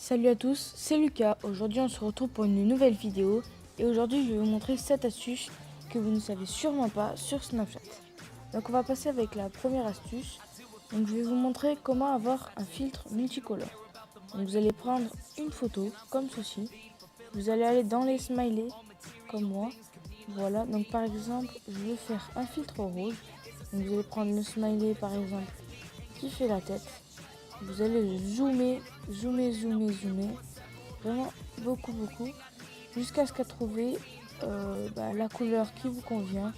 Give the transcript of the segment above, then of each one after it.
Salut à tous, c'est Lucas. Aujourd'hui on se retrouve pour une nouvelle vidéo et aujourd'hui je vais vous montrer 7 astuces que vous ne savez sûrement pas sur Snapchat. Donc on va passer avec la première astuce. Donc je vais vous montrer comment avoir un filtre multicolore. Donc vous allez prendre une photo comme ceci. Vous allez aller dans les smileys comme moi. Voilà, donc par exemple je veux faire un filtre rouge. Donc vous allez prendre le smiley par exemple qui fait la tête. Vous allez zoomer, vraiment beaucoup, jusqu'à ce qu'à trouver la couleur qui vous convient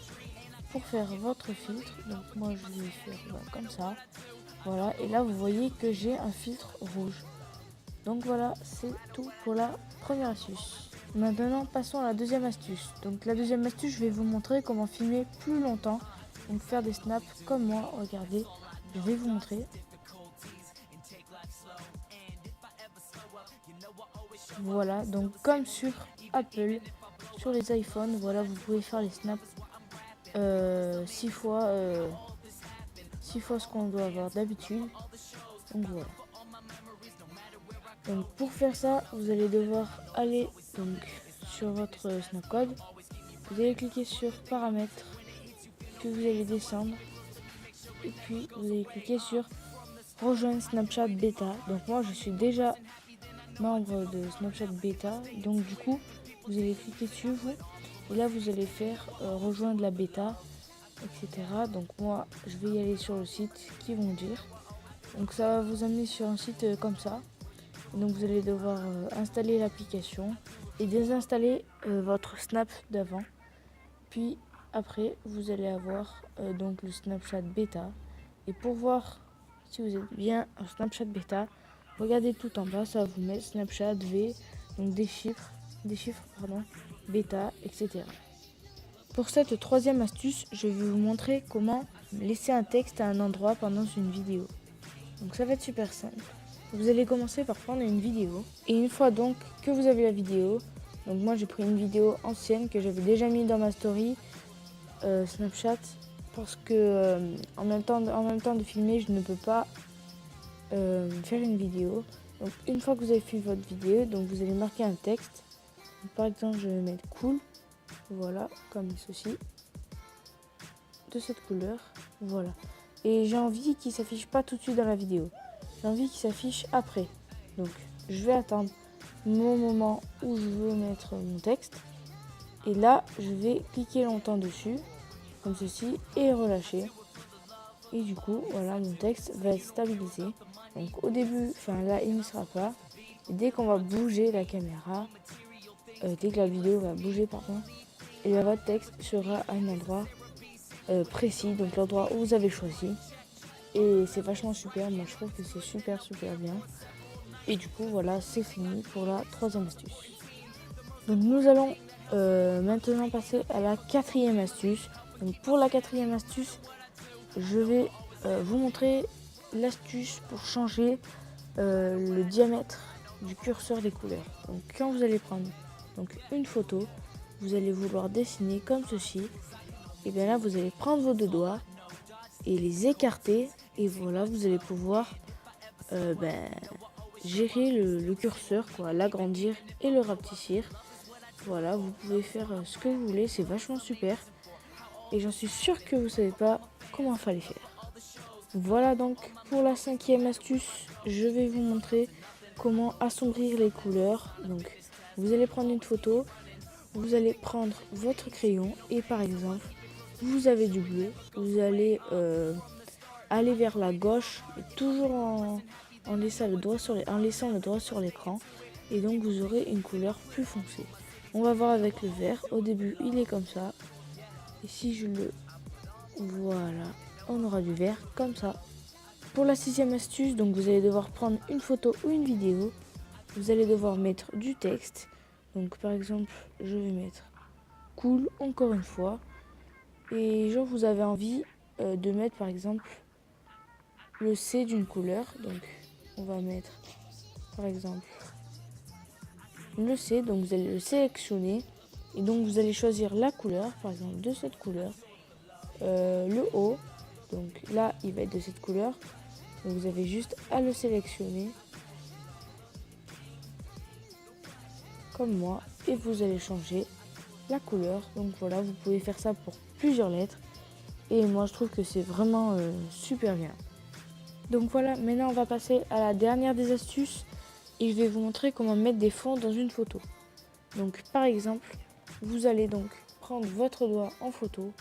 pour faire votre filtre. Donc moi je vais faire comme ça, voilà, et là vous voyez que j'ai un filtre rouge. Donc voilà, c'est tout pour la première astuce. Maintenant passons à la deuxième astuce. Donc la deuxième astuce, je vais vous montrer comment filmer plus longtemps, donc faire des snaps comme moi. Regardez, je vais vous montrer. Voilà, donc comme sur Apple, sur les iPhones, voilà, vous pouvez faire les snaps 6 fois ce qu'on doit avoir d'habitude. Donc voilà. Donc pour faire ça, vous allez devoir aller donc sur votre Snapcode. Vous allez cliquer sur paramètres, puis vous allez descendre et puis vous allez cliquer sur rejoindre Snapchat bêta. Donc moi je suis déjà membre de Snapchat bêta, donc du coup vous allez cliquer dessus vous, et là vous allez faire rejoindre la bêta, etc. Donc moi je vais y aller sur le site qui vont dire, donc ça va vous amener sur un site comme ça. Donc vous allez devoir installer l'application et désinstaller votre Snap d'avant, puis après vous allez avoir donc le Snapchat bêta. Et pour voir si vous êtes bien en Snapchat bêta, regardez tout en bas, ça va vous mettre Snapchat V, donc des chiffres bêta, etc. Pour cette troisième astuce, je vais vous montrer comment laisser un texte à un endroit pendant une vidéo. Donc ça va être super simple. Vous allez commencer par prendre une vidéo, et une fois donc que vous avez la vidéo, donc moi j'ai pris une vidéo ancienne que j'avais déjà mis dans ma story Snapchat, parce que en même temps de filmer, je ne peux pas faire une vidéo. Donc une fois que vous avez fait votre vidéo, donc vous allez marquer un texte. Donc, par exemple, je vais mettre cool, voilà, comme ceci, de cette couleur, voilà. Et j'ai envie qu'il s'affiche pas tout de suite dans la vidéo. J'ai envie qu'il s'affiche après. Donc je vais attendre mon moment où je veux mettre mon texte. Et là, je vais cliquer longtemps dessus, comme ceci, et relâcher. Et du coup, voilà, mon texte va être stabilisé. Donc au début, là, il ne sera pas. Et dès qu'on va bouger la caméra, dès que la vidéo va bouger, pardon, et bien votre texte sera à un endroit précis, donc l'endroit où vous avez choisi. Et c'est vachement super, moi je trouve que c'est super bien. Et du coup, voilà, c'est fini pour la troisième astuce. Donc nous allons maintenant passer à la quatrième astuce. Donc pour la quatrième astuce, je vais vous montrer l'astuce pour changer le diamètre du curseur des couleurs. Donc quand vous allez prendre une photo, vous allez vouloir dessiner comme ceci. Et bien là, vous allez prendre vos deux doigts et les écarter. Et voilà, vous allez pouvoir gérer le curseur, l'agrandir et le rapetisser. Voilà, vous pouvez faire ce que vous voulez, c'est vachement super. Et j'en suis sûre que vous ne savez pas comment il fallait faire. Voilà donc pour la cinquième astuce, je vais vous montrer comment assombrir les couleurs. Donc vous allez prendre une photo, vous allez prendre votre crayon et par exemple, vous avez du bleu, vous allez aller vers la gauche, toujours en laissant le doigt sur l'écran, et donc vous aurez une couleur plus foncée. On va voir avec le vert. Au début, il est comme ça. Et si je le... Voilà, on aura du vert comme ça. Pour la sixième astuce, donc vous allez devoir prendre une photo ou une vidéo. Vous allez devoir mettre du texte. Donc par exemple, je vais mettre cool encore une fois. Et genre vous avez envie de mettre par exemple le C d'une couleur. Donc on va mettre par exemple le C, donc vous allez le sélectionner et donc vous allez choisir la couleur, par exemple de cette couleur, le O, donc là il va être de cette couleur, donc vous avez juste à le sélectionner comme moi, et vous allez changer la couleur. Donc voilà, vous pouvez faire ça pour plusieurs lettres. Et moi, je trouve que c'est vraiment super bien. Donc voilà, maintenant on va passer à la dernière des astuces. Et je vais vous montrer comment mettre des fonds dans une photo. Donc par exemple, vous allez donc prendre votre doigt en photo,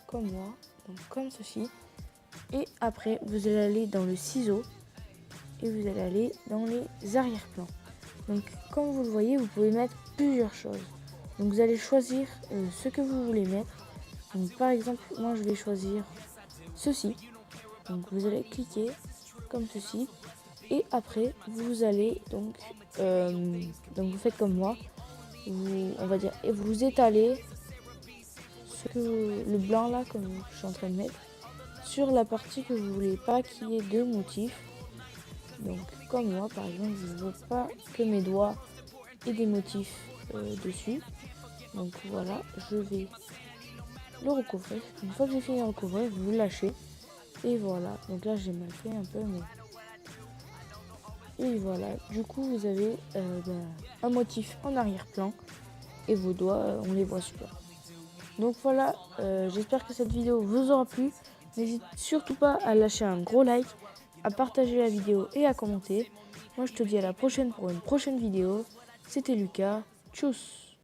comme moi, donc comme ceci. Et après, vous allez aller dans le ciseau et vous allez aller dans les arrière-plans. Donc comme vous le voyez, vous pouvez mettre plusieurs choses. Donc vous allez choisir ce que vous voulez mettre. Donc par exemple, moi je vais choisir ceci. Donc vous allez cliquer comme ceci. Et après, vous allez donc vous faites comme moi. On va dire, et vous étalez le blanc là, comme je suis en train de mettre, sur la partie que vous voulez pas qu'il y ait de motifs. Donc comme moi par exemple, je ne veux pas que mes doigts aient des motifs dessus. Donc voilà, je vais le recouvrir. Une fois que j'ai fini de le recouvrir, vous lâchez. Et voilà, donc là j'ai mal fait un peu, mais... Et voilà, du coup vous avez un motif en arrière-plan. Et vos doigts, on les voit super. Donc voilà, j'espère que cette vidéo vous aura plu. N'hésite surtout pas à lâcher un gros like, à partager la vidéo et à commenter. Moi je te dis à la prochaine pour une prochaine vidéo. C'était Lucas, tchuss!